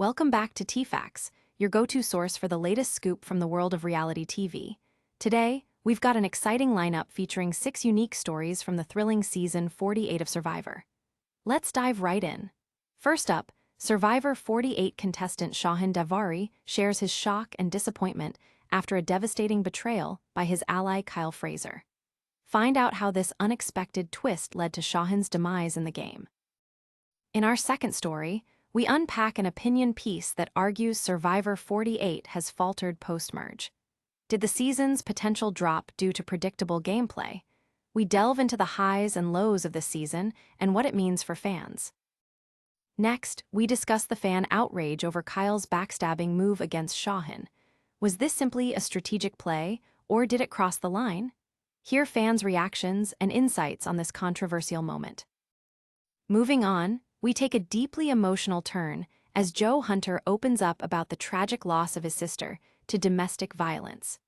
Welcome back to TFAX, your go-to source for the latest scoop from the world of reality TV. Today, we've got an exciting lineup featuring 6 unique stories from the thrilling season 48 of Survivor. Let's dive right in. First up, Survivor 48 contestant Shauhin Davari shares his shock and disappointment after a devastating betrayal by his ally Kyle Fraser. Find out how this unexpected twist led to Shauhin's demise in the game. In our second story, we unpack an opinion piece that argues Survivor 48 has faltered post-merge. Did the season's potential drop due to predictable gameplay? We delve into the highs and lows of this season and what it means for fans. Next, we discuss the fan outrage over Kyle's backstabbing move against Shauhin. Was this simply a strategic play, or did it cross the line? Hear fans' reactions and insights on this controversial moment. Moving on, we take a deeply emotional turn as Joe Hunter opens up about the tragic loss of his sister to domestic violence.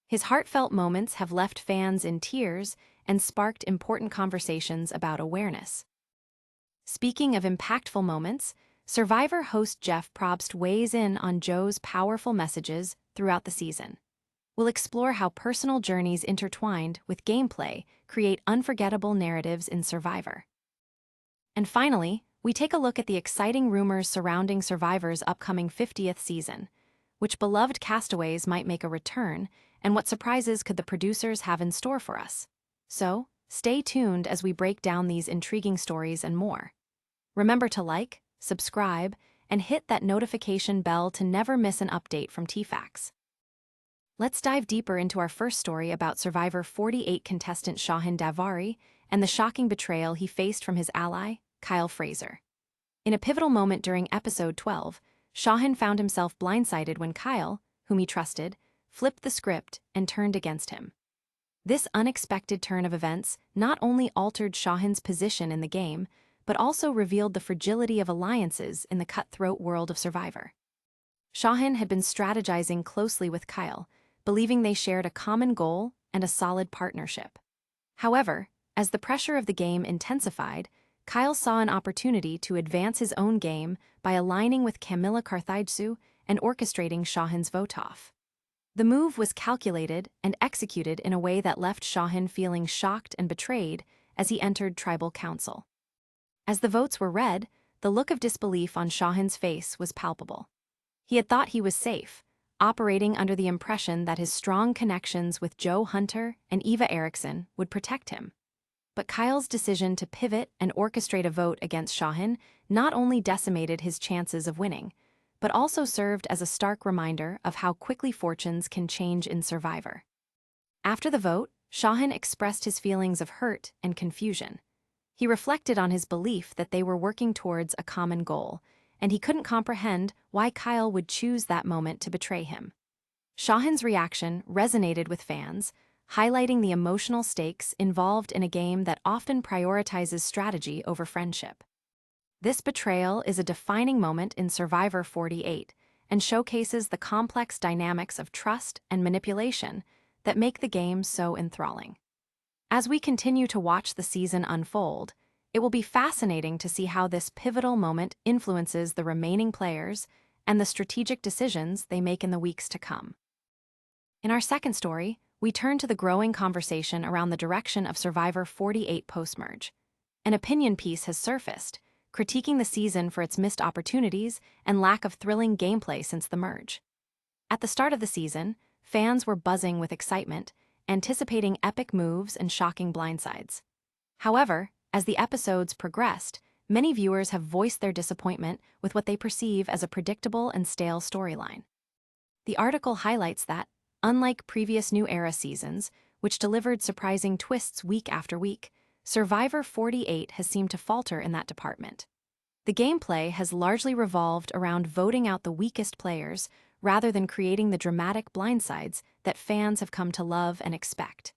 His heartfelt moments have left fans in tears and sparked important conversations about awareness. Speaking of impactful moments, Survivor host Jeff Probst weighs in on Joe's powerful messages throughout the season. We'll explore how personal journeys intertwined with gameplay create unforgettable narratives in Survivor. And finally, we take a look at the exciting rumors surrounding Survivor's upcoming 50th season, which beloved castaways might make a return, and what surprises could the producers have in store for us. So, stay tuned as we break down these intriguing stories and more. Remember to like, subscribe, and hit that notification bell to never miss an update from TFAX. Let's dive deeper into our first story about Survivor 48 contestant Shauhin Davari and the shocking betrayal he faced from his ally, Kyle Fraser. In a pivotal moment during episode 12, Shauhin found himself blindsided when Kyle, whom he trusted, flipped the script and turned against him. This unexpected turn of events not only altered Shauhin's position in the game, but also revealed the fragility of alliances in the cutthroat world of Survivor. Shauhin had been strategizing closely with Kyle, believing they shared a common goal and a solid partnership. However, as the pressure of the game intensified, Kyle saw an opportunity to advance his own game by aligning with Camilla Carthagesu and orchestrating Shauhin's vote-off. The move was calculated and executed in a way that left Shauhin feeling shocked and betrayed as he entered tribal council. As the votes were read, the look of disbelief on Shauhin's face was palpable. He had thought he was safe, operating under the impression that his strong connections with Joe Hunter and Eva Eriksson would protect him. But Kyle's decision to pivot and orchestrate a vote against Shauhin not only decimated his chances of winning, but also served as a stark reminder of how quickly fortunes can change in Survivor. After the vote, Shauhin expressed his feelings of hurt and confusion. He reflected on his belief that they were working towards a common goal, and he couldn't comprehend why Kyle would choose that moment to betray him. Shauhin's reaction resonated with fans, highlighting the emotional stakes involved in a game that often prioritizes strategy over friendship. This betrayal is a defining moment in Survivor 48 and showcases the complex dynamics of trust and manipulation that make the game so enthralling. As we continue to watch the season unfold, it will be fascinating to see how this pivotal moment influences the remaining players and the strategic decisions they make in the weeks to come. In our second story, we turn to the growing conversation around the direction of Survivor 48 post-merge. An opinion piece has surfaced, critiquing the season for its missed opportunities and lack of thrilling gameplay since the merge. At the start of the season, fans were buzzing with excitement, anticipating epic moves and shocking blindsides. However, as the episodes progressed, many viewers have voiced their disappointment with what they perceive as a predictable and stale storyline. The article highlights that, unlike previous New Era seasons, which delivered surprising twists week after week, Survivor 48 has seemed to falter in that department. The gameplay has largely revolved around voting out the weakest players rather than creating the dramatic blindsides that fans have come to love and expect.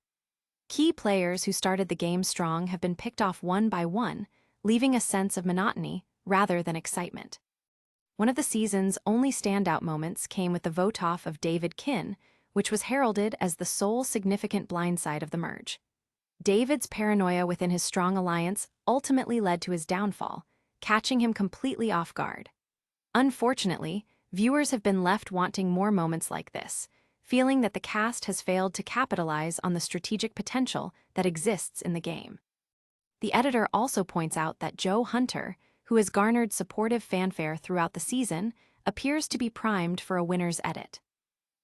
Key players who started the game strong have been picked off one by one, leaving a sense of monotony rather than excitement. One of the season's only standout moments came with the vote-off of David Kinn, which was heralded as the sole significant blindside of the merge. David's paranoia within his strong alliance ultimately led to his downfall, catching him completely off guard. Unfortunately, viewers have been left wanting more moments like this, feeling that the cast has failed to capitalize on the strategic potential that exists in the game. The editor also points out that Joe Hunter, who has garnered supportive fanfare throughout the season, appears to be primed for a winner's edit.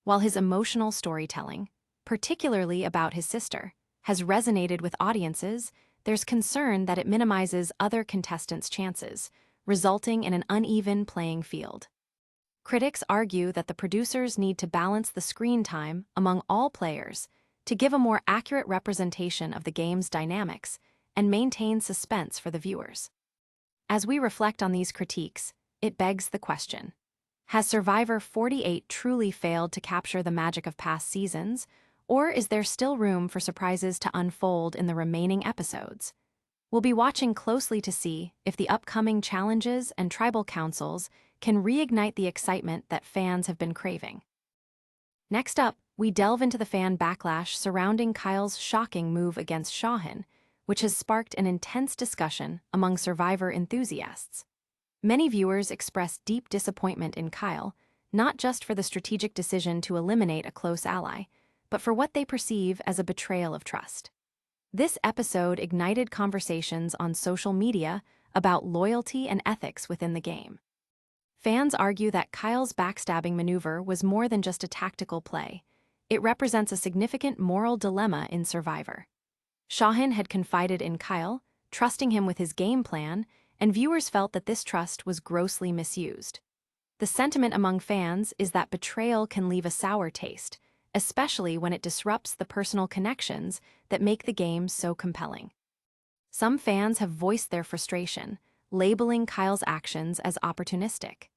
While his emotional storytelling, particularly about his sister, has resonated with audiences, there's concern that it minimizes other contestants' chances, resulting in an uneven playing field. Critics argue that the producers need to balance the screen time among all players to give a more accurate representation of the game's dynamics and maintain suspense for the viewers. As we reflect on these critiques, it begs the question: has Survivor 48 truly failed to capture the magic of past seasons, or is there still room for surprises to unfold in the remaining episodes? We'll be watching closely to see if the upcoming challenges and tribal councils can reignite the excitement that fans have been craving. Next up, we delve into the fan backlash surrounding Kyle's shocking move against Shauhin, which has sparked an intense discussion among Survivor enthusiasts. Many viewers expressed deep disappointment in Kyle, not just for the strategic decision to eliminate a close ally, but for what they perceive as a betrayal of trust. This episode ignited conversations on social media about loyalty and ethics within the game. Fans argue that Kyle's backstabbing maneuver was more than just a tactical play. It represents a significant moral dilemma in Survivor. Shauhin had confided in Kyle, trusting him with his game plan, and viewers felt that this trust was grossly misused. The sentiment among fans is that betrayal can leave a sour taste, especially when it disrupts the personal connections that make the game so compelling. Some fans have voiced their frustration, labeling Kyle's actions as opportunistic.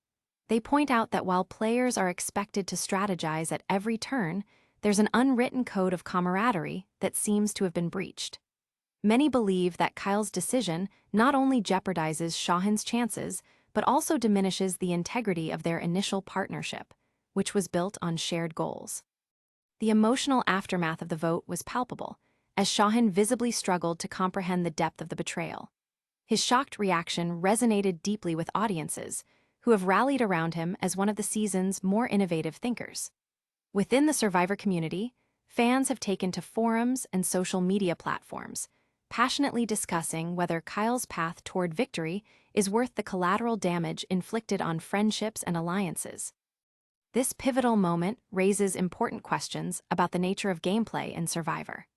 They point out that while players are expected to strategize at every turn, there's an unwritten code of camaraderie that seems to have been breached. Many believe that Kyle's decision not only jeopardizes Shauhin's chances, but also diminishes the integrity of their initial partnership, which was built on shared goals. The emotional aftermath of the vote was palpable, as Shauhin visibly struggled to comprehend the depth of the betrayal. His shocked reaction resonated deeply with audiences, who have rallied around him as one of the season's more innovative thinkers. Within the Survivor community, fans have taken to forums and social media platforms, passionately discussing whether Kyle's path toward victory is worth the collateral damage inflicted on friendships and alliances. This pivotal moment raises important questions about the nature of gameplay in Survivor.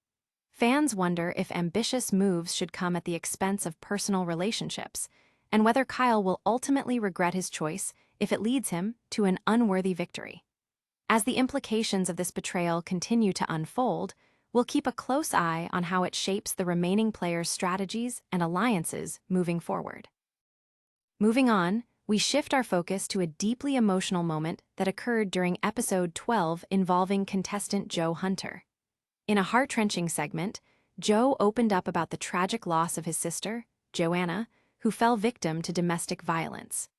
Fans wonder if ambitious moves should come at the expense of personal relationships, and whether Kyle will ultimately regret his choice if it leads him to an unworthy victory. As the implications of this betrayal continue to unfold, we'll keep a close eye on how it shapes the remaining players' strategies and alliances moving forward. Moving on, we shift our focus to a deeply emotional moment that occurred during episode 12 involving contestant Joe Hunter. In a heart-wrenching segment, Joe opened up about the tragic loss of his sister, Joanna, who fell victim to domestic violence.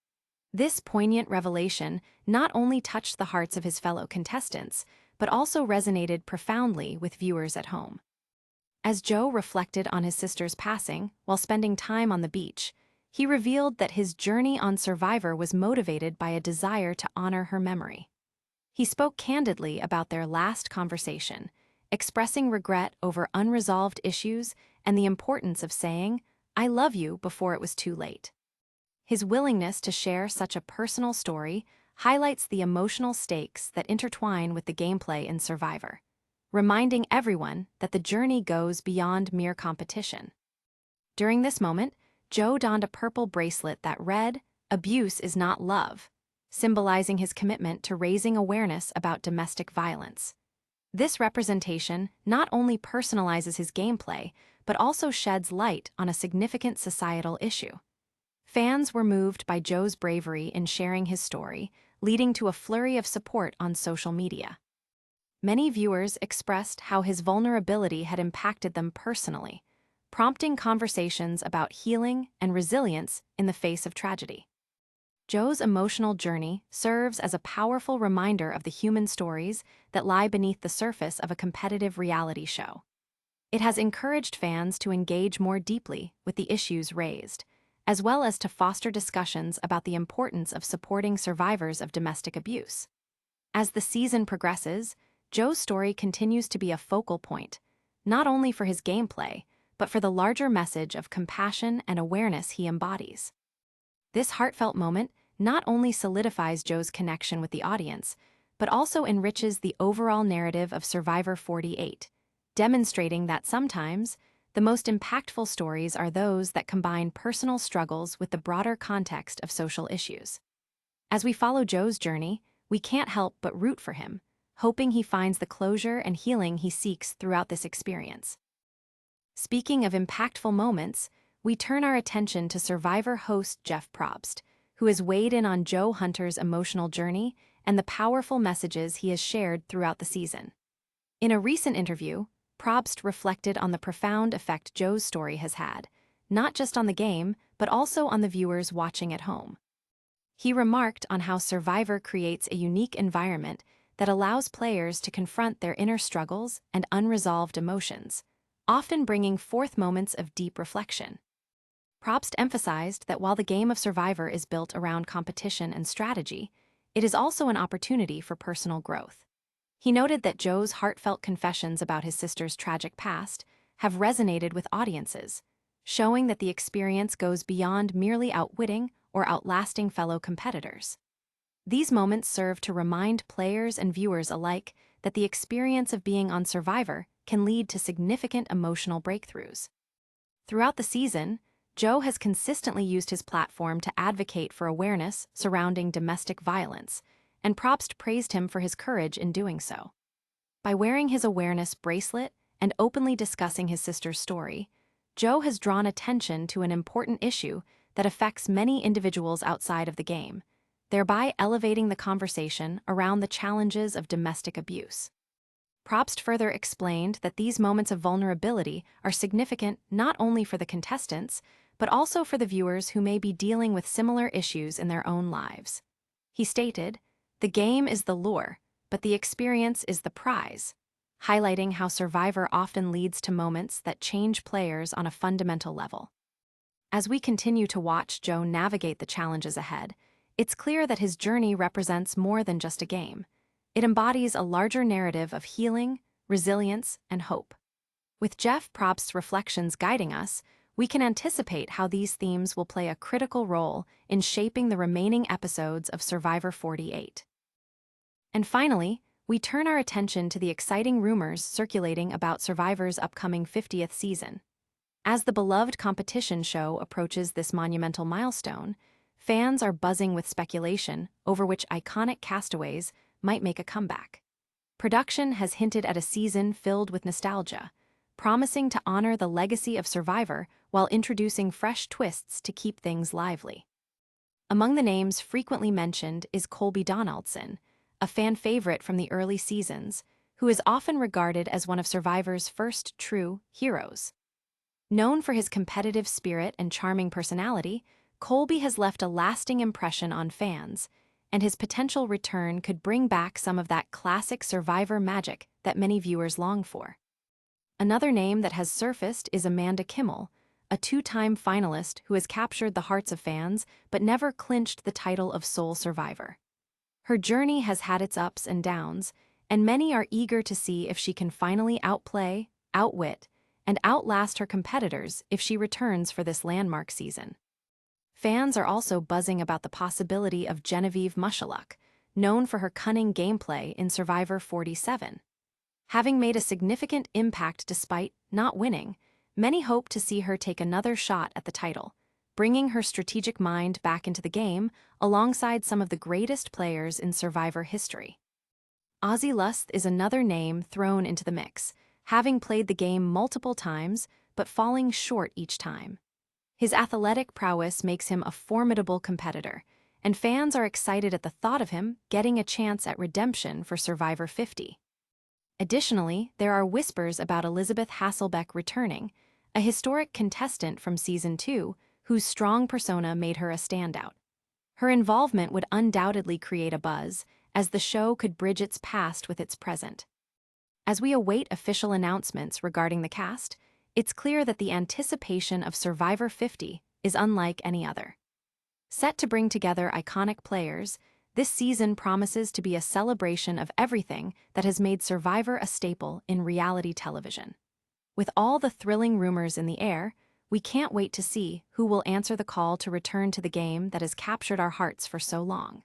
This poignant revelation not only touched the hearts of his fellow contestants, but also resonated profoundly with viewers at home. As Joe reflected on his sister's passing while spending time on the beach, he revealed that his journey on Survivor was motivated by a desire to honor her memory. He spoke candidly about their last conversation, expressing regret over unresolved issues and the importance of saying, "I love you," before it was too late. His willingness to share such a personal story highlights the emotional stakes that intertwine with the gameplay in Survivor, reminding everyone that the journey goes beyond mere competition. During this moment, Joe donned a purple bracelet that read, "Abuse is not love," symbolizing his commitment to raising awareness about domestic violence. This representation not only personalizes his gameplay, but also sheds light on a significant societal issue. Fans were moved by Joe's bravery in sharing his story, leading to a flurry of support on social media. Many viewers expressed how his vulnerability had impacted them personally, prompting conversations about healing and resilience in the face of tragedy. Joe's emotional journey serves as a powerful reminder of the human stories that lie beneath the surface of a competitive reality show. It has encouraged fans to engage more deeply with the issues raised, as well as to foster discussions about the importance of supporting survivors of domestic abuse. As the season progresses, Joe's story continues to be a focal point, not only for his gameplay, but for the larger message of compassion and awareness he embodies. This heartfelt moment not only solidifies Joe's connection with the audience, but also enriches the overall narrative of Survivor 48, demonstrating that sometimes the most impactful stories are those that combine personal struggles with the broader context of social issues. As we follow Joe's journey, we can't help but root for him, hoping he finds the closure and healing he seeks throughout this experience. Speaking of impactful moments, we turn our attention to Survivor host Jeff Probst, who has weighed in on Joe Hunter's emotional journey and the powerful messages he has shared throughout the season. In a recent interview, Probst reflected on the profound effect Joe's story has had, not just on the game, but also on the viewers watching at home. He remarked on how Survivor creates a unique environment that allows players to confront their inner struggles and unresolved emotions, often bringing forth moments of deep reflection. Probst emphasized that while the game of Survivor is built around competition and strategy, it is also an opportunity for personal growth. He noted that Joe's heartfelt confessions about his sister's tragic past have resonated with audiences, showing that the experience goes beyond merely outwitting or outlasting fellow competitors. These moments serve to remind players and viewers alike that the experience of being on Survivor can lead to significant emotional breakthroughs. Throughout the season, Joe has consistently used his platform to advocate for awareness surrounding domestic violence, and Probst praised him for his courage in doing so. By wearing his awareness bracelet and openly discussing his sister's story, Joe has drawn attention to an important issue that affects many individuals outside of the game, thereby elevating the conversation around the challenges of domestic abuse. Probst further explained that these moments of vulnerability are significant not only for the contestants, but also for the viewers who may be dealing with similar issues in their own lives. He stated, "The game is the lure, but the experience is the prize," highlighting how Survivor often leads to moments that change players on a fundamental level. As we continue to watch Joe navigate the challenges ahead, it's clear that his journey represents more than just a game. It embodies a larger narrative of healing, resilience, and hope. With Jeff Probst's reflections guiding us, we can anticipate how these themes will play a critical role in shaping the remaining episodes of Survivor 48. And finally, we turn our attention to the exciting rumors circulating about Survivor's upcoming 50th season. As the beloved competition show approaches this monumental milestone, fans are buzzing with speculation over which iconic castaways might make a comeback. Production has hinted at a season filled with nostalgia, promising to honor the legacy of Survivor while introducing fresh twists to keep things lively. Among the names frequently mentioned is Colby Donaldson, a fan favorite from the early seasons, who is often regarded as one of Survivor's first true heroes. Known for his competitive spirit and charming personality, Colby has left a lasting impression on fans, and his potential return could bring back some of that classic Survivor magic that many viewers long for. Another name that has surfaced is Amanda Kimmel, a two-time finalist who has captured the hearts of fans but never clinched the title of sole survivor. Her journey has had its ups and downs, and many are eager to see if she can finally outplay, outwit, and outlast her competitors if she returns for this landmark season. Fans are also buzzing about the possibility of Genevieve Mushaluk, known for her cunning gameplay in Survivor 47. Having made a significant impact despite not winning, many hope to see her take another shot at the title, bringing her strategic mind back into the game alongside some of the greatest players in Survivor history. Ozzy Lust is another name thrown into the mix, having played the game multiple times but falling short each time. His athletic prowess makes him a formidable competitor, and fans are excited at the thought of him getting a chance at redemption for Survivor 50. Additionally, there are whispers about Elizabeth Hasselbeck returning, a historic contestant from Season 2 whose strong persona made her a standout. Her involvement would undoubtedly create a buzz, as the show could bridge its past with its present. As we await official announcements regarding the cast, it's clear that the anticipation of Survivor 50 is unlike any other. Set to bring together iconic players, this season promises to be a celebration of everything that has made Survivor a staple in reality television. With all the thrilling rumors in the air, we can't wait to see who will answer the call to return to the game that has captured our hearts for so long.